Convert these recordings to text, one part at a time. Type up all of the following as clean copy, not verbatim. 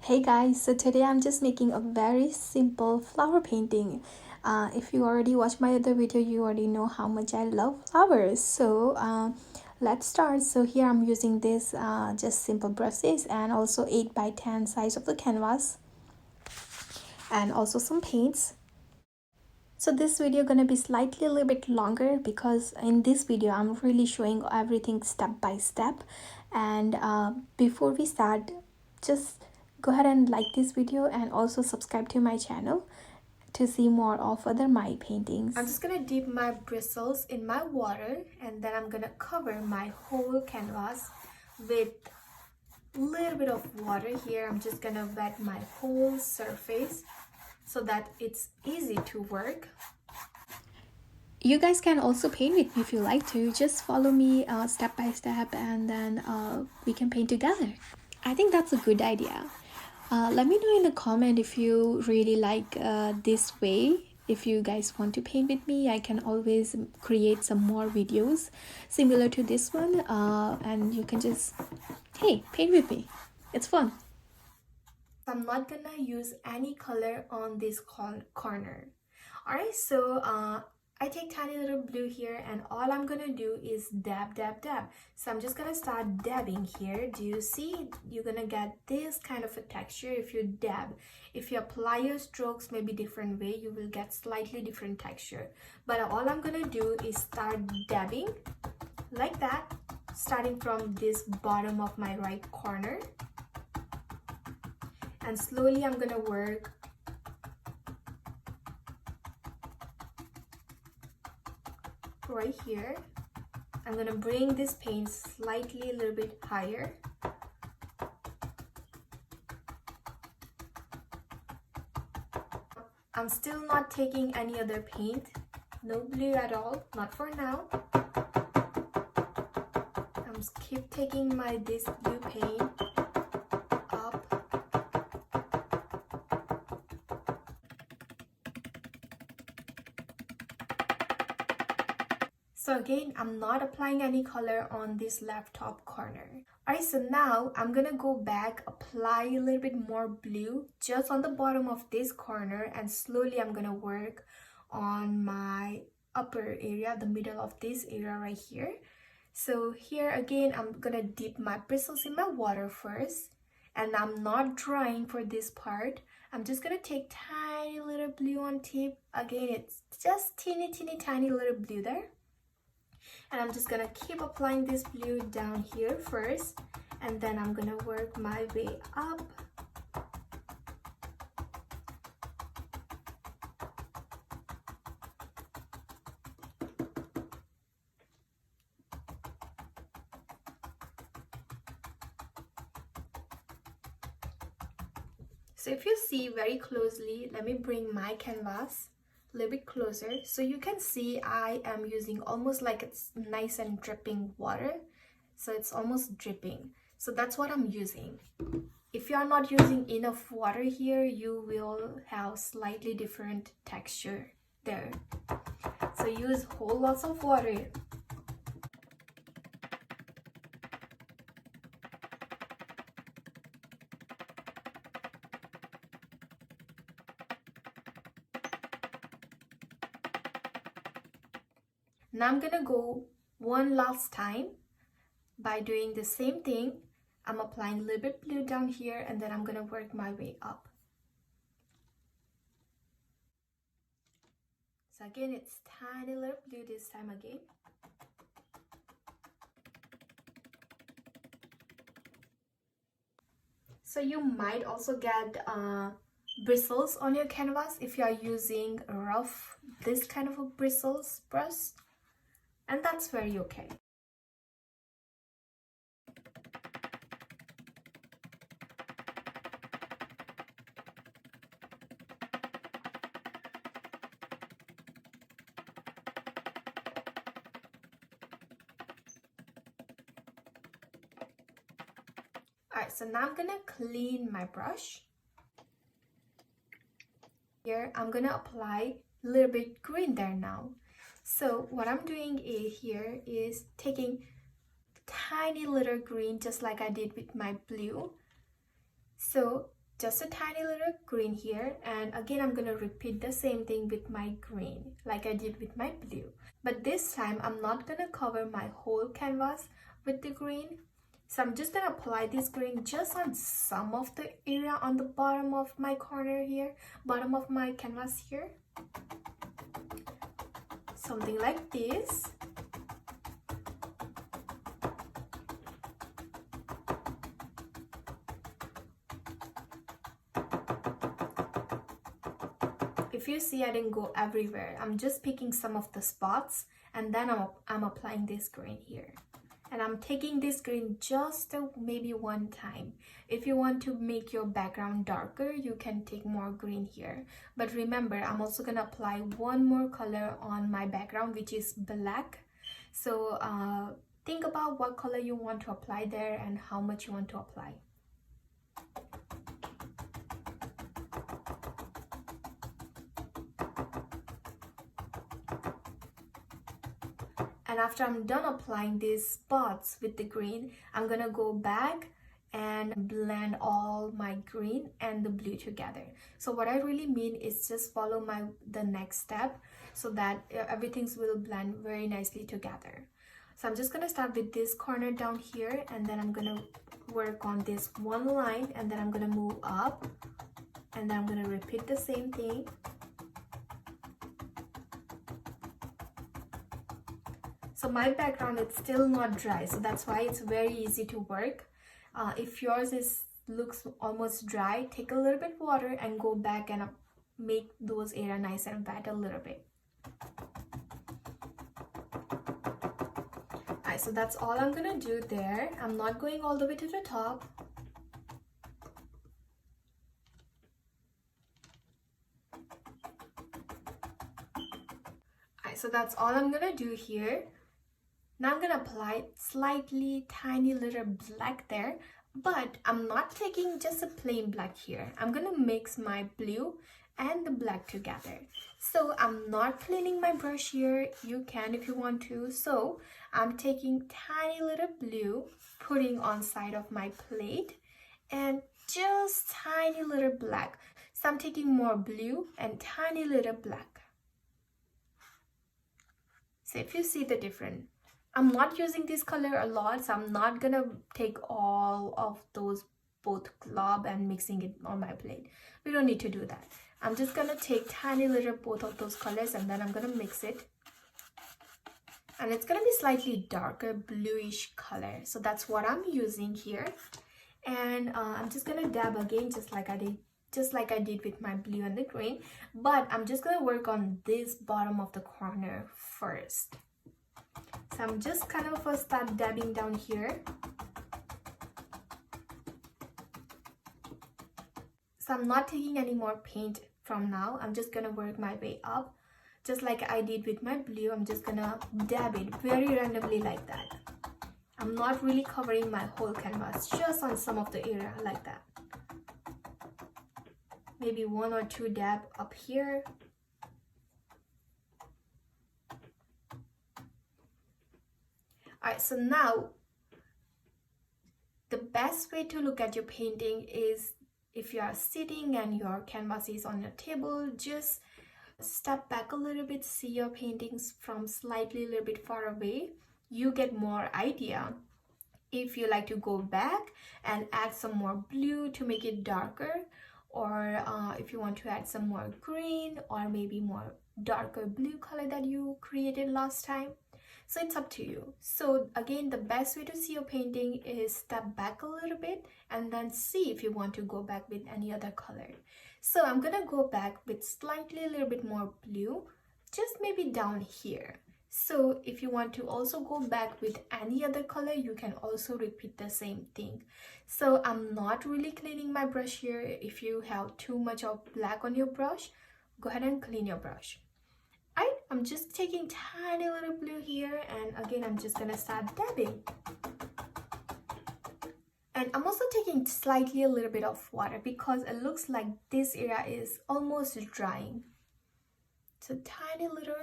Hey guys, so today I'm just making a very simple flower painting. If you already watched my other video, you already know how much I love flowers. So let's start. So here I'm using this just simple brushes and also 8 by 10 size of the canvas and also some paints. So this video gonna be slightly a little bit longer because in this video I'm really showing everything step by step. And before we start, just go ahead and like this video and also subscribe to my channel to see more of other my paintings. I'm just gonna dip my bristles in my water and then I'm gonna cover my whole canvas with a little bit of water here. I'm just gonna wet my whole surface so that it's easy to work. You guys can also paint with me if you like to. Just follow me step by step and then we can paint together. I think that's a good idea. Let me know in the comment if you really like this way. If you guys want to paint with me, I can always create some more videos similar to this one, and you can just, hey, paint with me. It's fun. I'm not gonna use any color on this corner. Alright, so I take tiny little blue here and all I'm gonna do is dab. So I'm just gonna start dabbing here. Do you see? You're gonna get this kind of a texture if you dab. If you apply your strokes maybe different way, you will get slightly different texture. But all I'm gonna do is start dabbing like that, starting from this bottom of my right corner. And slowly I'm gonna work right here. I'm gonna bring this paint slightly a little bit higher. I'm still not taking any other paint, no blue at all, not for now. I'm keep taking this blue paint up. So again, I'm not applying any color on this left top corner. Alright, so now I'm gonna go back, apply a little bit more blue just on the bottom of this corner, and slowly I'm gonna work on my upper area, the middle of this area right here. So here again, I'm gonna dip my bristles in my water first, and I'm not drying for this part. I'm just gonna take tiny little blue on tip. Again, it's just teeny tiny little blue there. And I'm just gonna keep applying this blue down here first, and then I'm gonna work my way up. So if you see very closely, let me bring my canvas a little bit closer so you can see I am using almost like it's nice and dripping water. So it's almost dripping. So that's what I'm using. If you are not using enough water here, you will have slightly different texture there. So use whole lots of water. Now I'm gonna go one last time by doing the same thing. I'm applying a little bit blue down here and then I'm gonna work my way up. So again, it's tiny little blue this time again. So you might also get bristles on your canvas if you are using rough, this kind of a bristles brush, and that's very okay. Alright, so now I'm gonna clean my brush. Here, I'm gonna apply a little bit green there now. So what I'm doing here is taking tiny little green just like I did with my blue. So just a tiny little green here, and again I'm gonna repeat the same thing with my green like I did with my blue, but this time I'm not gonna cover my whole canvas with the green. So I'm just gonna apply this green just on some of the area on the bottom of my corner here, bottom of my canvas here, something like this. If you see, I didn't go everywhere. I'm just picking some of the spots, and then I'm applying this green here. And I'm taking this green just maybe one time. If you want to make your background darker, you can take more green here. But remember, I'm also gonna apply one more color on my background, which is black. So think about what color you want to apply there and how much you want to apply. And after I'm done applying these spots with the green, I'm gonna go back and blend all my green and the blue together. So what I really mean is just follow the next step so that everything will blend very nicely together. So I'm just gonna start with this corner down here, and then I'm gonna work on this one line, and then I'm gonna move up, and then I'm gonna repeat the same thing. So my background is still not dry, so that's why it's very easy to work. If yours looks almost dry, take a little bit water and go back and make those areas nice and wet a little bit. Alright, so that's all I'm gonna do there. I'm not going all the way to the top. Alright, so that's all I'm gonna do here. Now I'm gonna apply slightly tiny little black there, but I'm not taking just a plain black here. I'm gonna mix my blue and the black together. So I'm not cleaning my brush here. You can if you want to. So I'm taking tiny little blue, putting on side of my plate, and just tiny little black. So I'm taking more blue and tiny little black. So if you see the difference, I'm not using this color a lot, so I'm not gonna take all of those both glob and mixing it on my plate. We don't need to do that. I'm just gonna take tiny little both of those colors, and then I'm gonna mix it. And it's gonna be slightly darker bluish color. So that's what I'm using here. And I'm just gonna dab again, just like I did with my blue and the green. But I'm just gonna work on this bottom of the corner first. So I'm just kind of start dabbing down here. So I'm not taking any more paint from now. I'm just gonna work my way up. Just like I did with my blue, I'm just gonna dab it very randomly like that. I'm not really covering my whole canvas, just on some of the area like that. Maybe one or two dab up here. Alright, so now the best way to look at your painting is if you are sitting and your canvas is on your table, just step back a little bit, see your paintings from slightly a little bit far away. You get more idea. If you like to go back and add some more blue to make it darker, or if you want to add some more green or maybe more darker blue color that you created last time. So it's up to you. So again, the best way to see your painting is step back a little bit and then see if you want to go back with any other color. So I'm gonna go back with slightly a little bit more blue, just maybe down here. So if you want to also go back with any other color, you can also repeat the same thing. So I'm not really cleaning my brush here. If you have too much of black on your brush, go ahead and clean your brush. I'm just taking tiny little blue here, and again I'm just gonna start dabbing. And I'm also taking slightly a little bit of water because it looks like this area is almost drying. So tiny little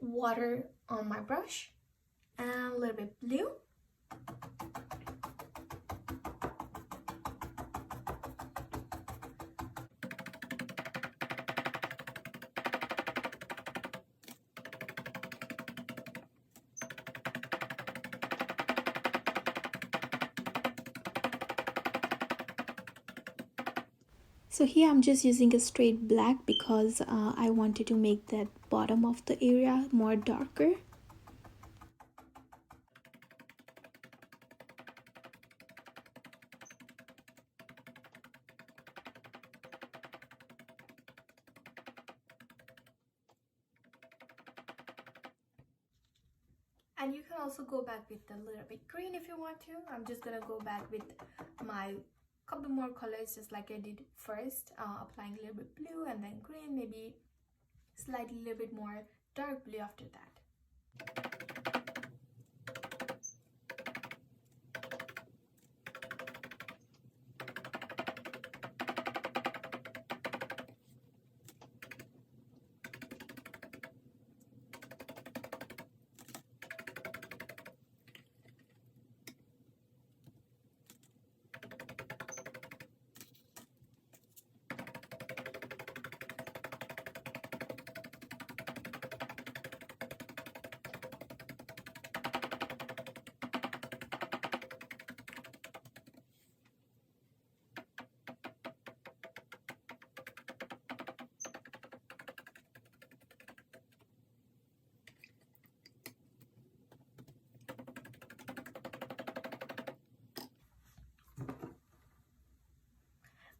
water on my brush and a little bit blue. So here I'm just using a straight black because I wanted to make that bottom of the area more darker. And you can also go back with a little bit green if you want to. I'm just gonna go back with my couple more colors just like I did first, applying a little bit blue and then green, maybe slightly a little bit more dark blue after that.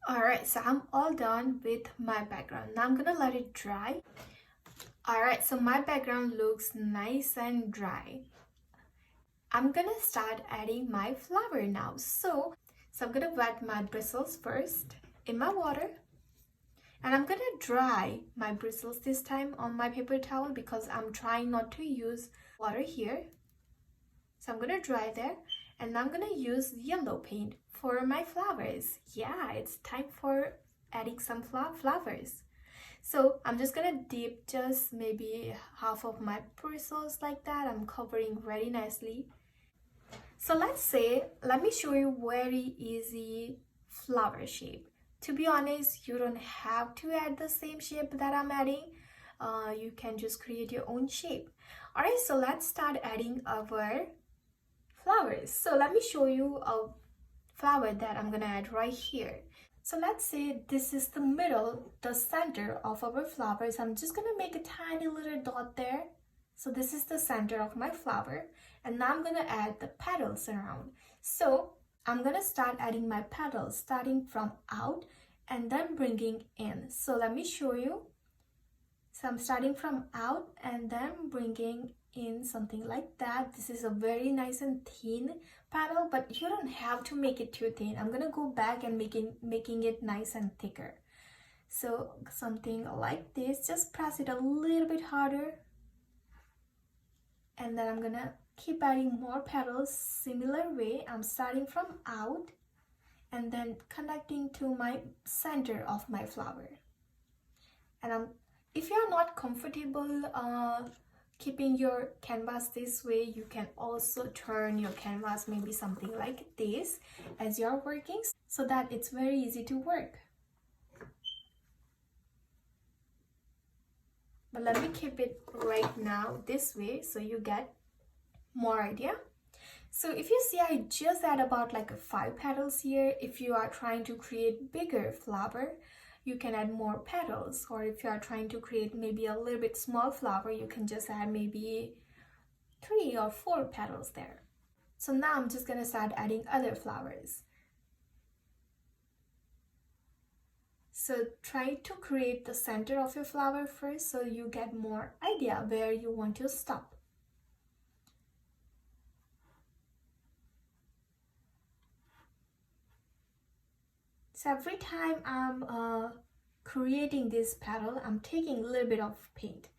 Alright, so I'm all done with my background. Now I'm gonna let it dry. Alright, so my background looks nice and dry. I'm gonna start adding my flower now. So I'm gonna wet my bristles first in my water. And I'm gonna dry my bristles this time on my paper towel because I'm trying not to use water here. So I'm gonna dry there, and I'm gonna use yellow paint for my flowers. Yeah, it's time for adding some flowers. So I'm just gonna dip just maybe half of my bristles like that. I'm covering very nicely. So let me show you very easy flower shape. To be honest, you don't have to add the same shape that I'm adding. You can just create your own shape. Alright, so let's start adding our flowers. So let me show you a flower that I'm gonna add right here. So let's say this is the middle, the center of our flowers. I'm just gonna make a tiny little dot there. So this is the center of my flower, and now I'm gonna add the petals around. So I'm gonna start adding my petals starting from out and then bringing in. So let me show you. So I'm starting from out and then bringing in something like that. This is a very nice and thin petal, but you don't have to make it too thin. I'm gonna go back and making it nice and thicker. So something like this, just press it a little bit harder. And then I'm gonna keep adding more petals similar way. I'm starting from out and then connecting to my center of my flower. And if you're not comfortable keeping your canvas this way, you can also turn your canvas maybe something like this as you're working so that it's very easy to work. But let me keep it right now this way so you get more idea. So if you see, I just add about like 5 petals here. If you are trying to create bigger flower, you can add more petals, or if you are trying to create maybe a little bit small flower, you can just add maybe 3 or 4 petals there. So now I'm just gonna start adding other flowers. So try to create the center of your flower first so you get more idea where you want to stop. So every time I'm creating this petal, I'm taking a little bit of paint.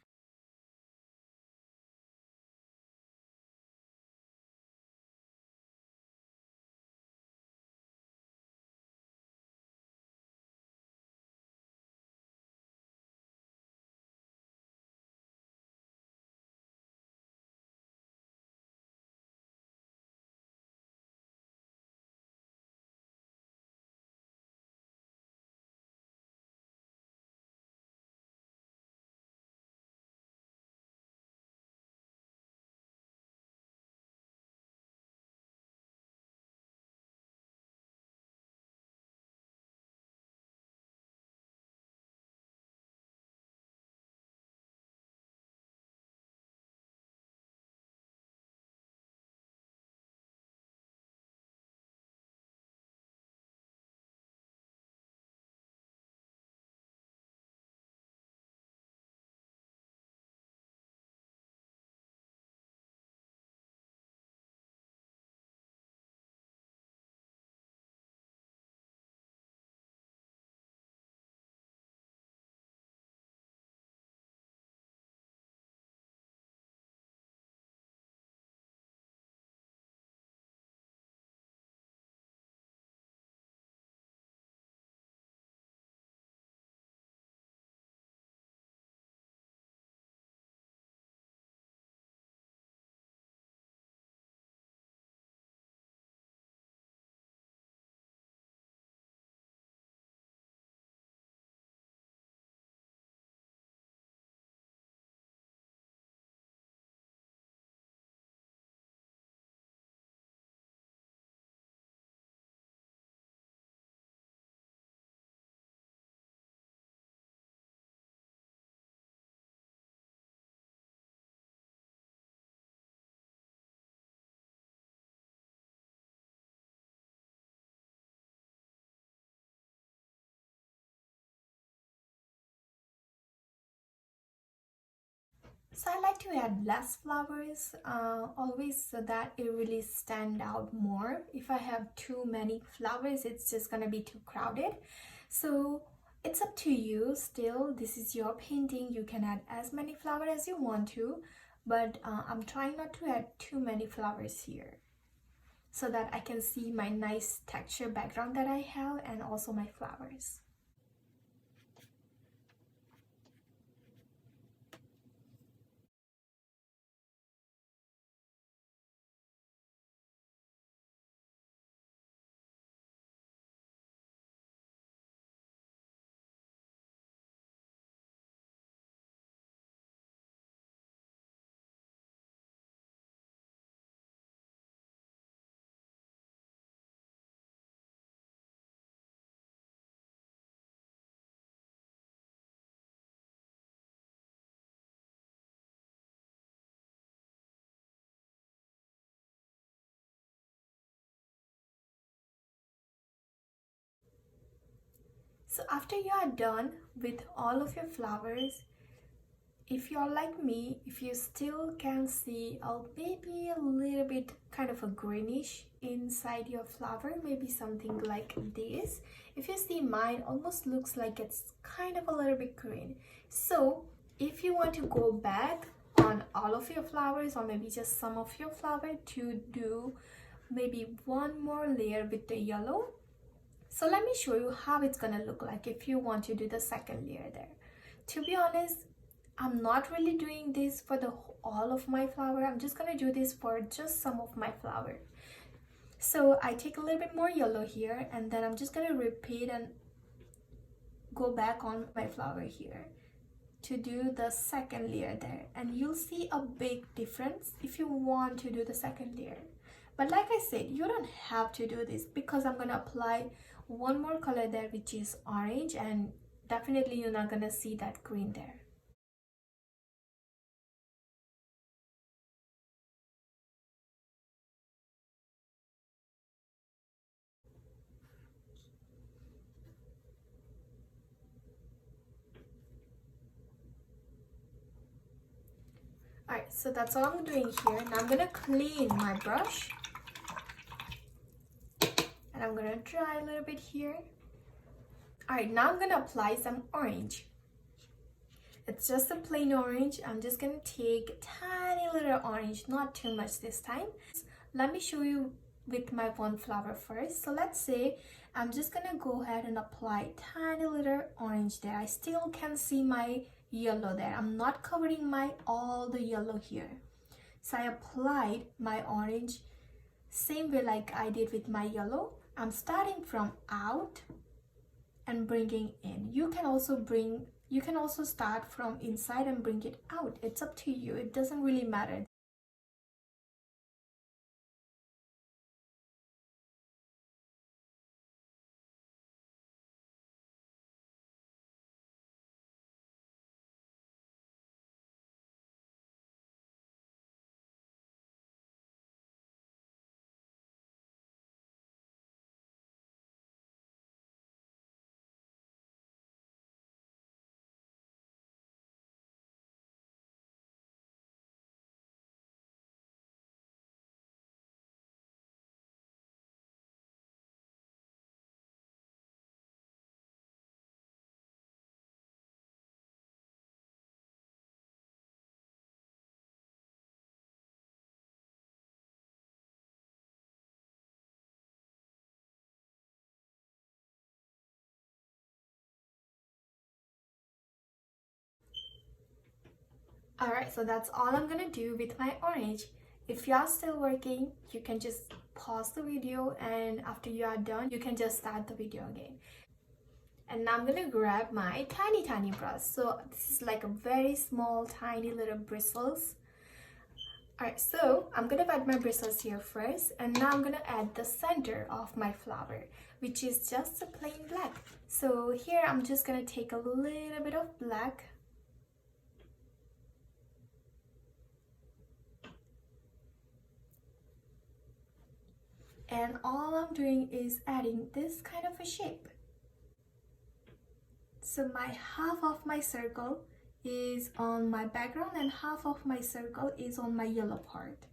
So I like to add less flowers always, so that it really stand out more. If I have too many flowers, it's just gonna be too crowded. So it's up to you. Still, this is your painting. You can add as many flowers as you want to, but I'm trying not to add too many flowers here, so that I can see my nice texture background that I have and also my flowers. So after you are done with all of your flowers, if you're like me, if you still can see maybe a little bit kind of a greenish inside your flower, maybe something like this. If you see, mine almost looks like it's kind of a little bit green. So if you want to go back on all of your flowers, or maybe just some of your flower, to do maybe one more layer with the yellow. So let me show you how it's gonna look like if you want to do the second layer there. To be honest, I'm not really doing this for the all of my flower. I'm just gonna do this for just some of my flower. So I take a little bit more yellow here, and then I'm just gonna repeat and go back on my flower here to do the second layer there, and you'll see a big difference if you want to do the second layer. But like I said, you don't have to do this, because I'm gonna apply one more color there, which is orange, and definitely you're not gonna see that green there. Alright, so that's all I'm doing here. Now I'm gonna clean my brush, and I'm gonna dry a little bit here. Alright, now I'm gonna apply some orange. It's just a plain orange. I'm just gonna take tiny little orange, not too much this time. Let me show you with my one flower first. So let's say I'm just gonna go ahead and apply tiny little orange there. I still can see my yellow there. I'm not covering my all the yellow here. So I applied my orange same way like I did with my yellow. I'm starting from out and bringing in. You can also start from inside and bring it out. It's up to you. It doesn't really matter. Alright, so that's all I'm gonna do with my orange. If you are still working, you can just pause the video, and after you are done, you can just start the video again. And now I'm gonna grab my tiny brush. So this is like a very small tiny little bristles. Alright, so I'm gonna add my bristles here first, and now I'm gonna add the center of my flower, which is just a plain black. So here I'm just gonna take a little bit of black, and all I'm doing is adding this kind of a shape. So my half of my circle is on my background and half of my circle is on my yellow part.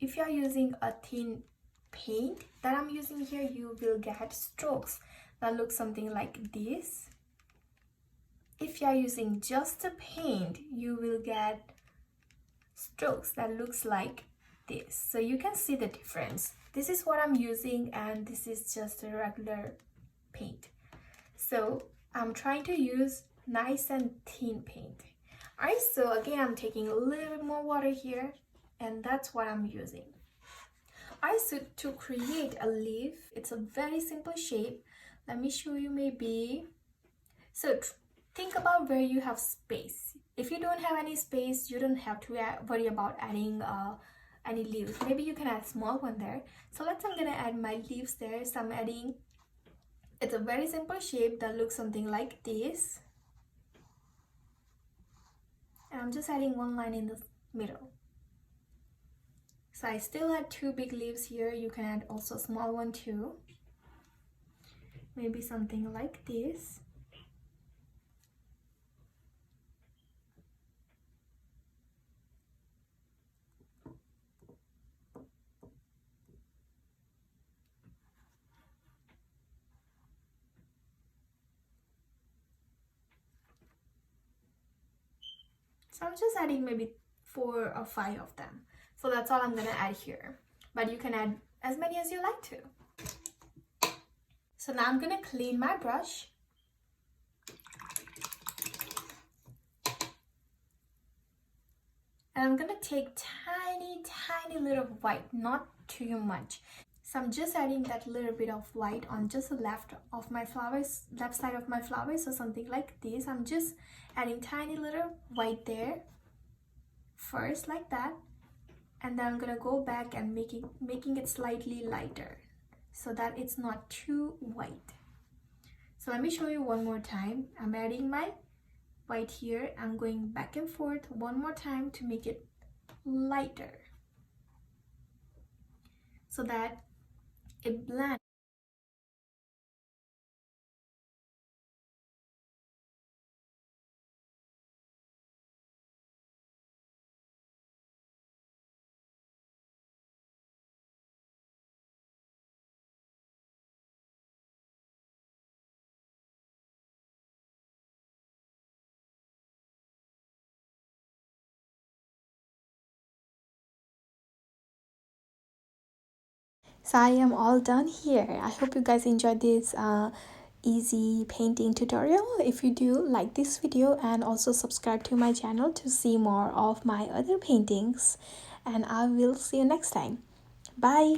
If you are using a thin paint that I'm using here, you will get strokes that look something like this. If you are using just the paint, you will get strokes that looks like this. So you can see the difference. This is what I'm using and this is just a regular paint. So I'm trying to use nice and thin paint. Alright, so again I'm taking a little bit more water here and that's what I'm using. Alright, so to create a leaf, it's a very simple shape. Let me show you maybe. So think about where you have space. If you don't have any space, you don't have to worry about adding any leaves. Maybe you can add small one there. So I'm gonna add my leaves there. So I'm adding, it's a very simple shape that looks something like this. And I'm just adding one line in the middle. So I still had two big leaves here. You can add also a small one too. Maybe something like this. So I'm just adding maybe 4 or 5 of them. So that's all I'm gonna add here. But you can add as many as you like to. So now I'm gonna clean my brush. And I'm gonna take tiny little white, not too much. So I'm just adding that little bit of white on just the left of my flowers, left side of my flowers, or something like this. I'm just adding tiny little white there first, like that, and then I'm gonna go back and making it slightly lighter so that it's not too white. So let me show you one more time. I'm adding my white here. I'm going back and forth one more time to make it lighter so that it blends. So I am all done here. I hope you guys enjoyed this easy painting tutorial. If you do, like this video and also subscribe to my channel to see more of my other paintings, and I will see you next time. Bye.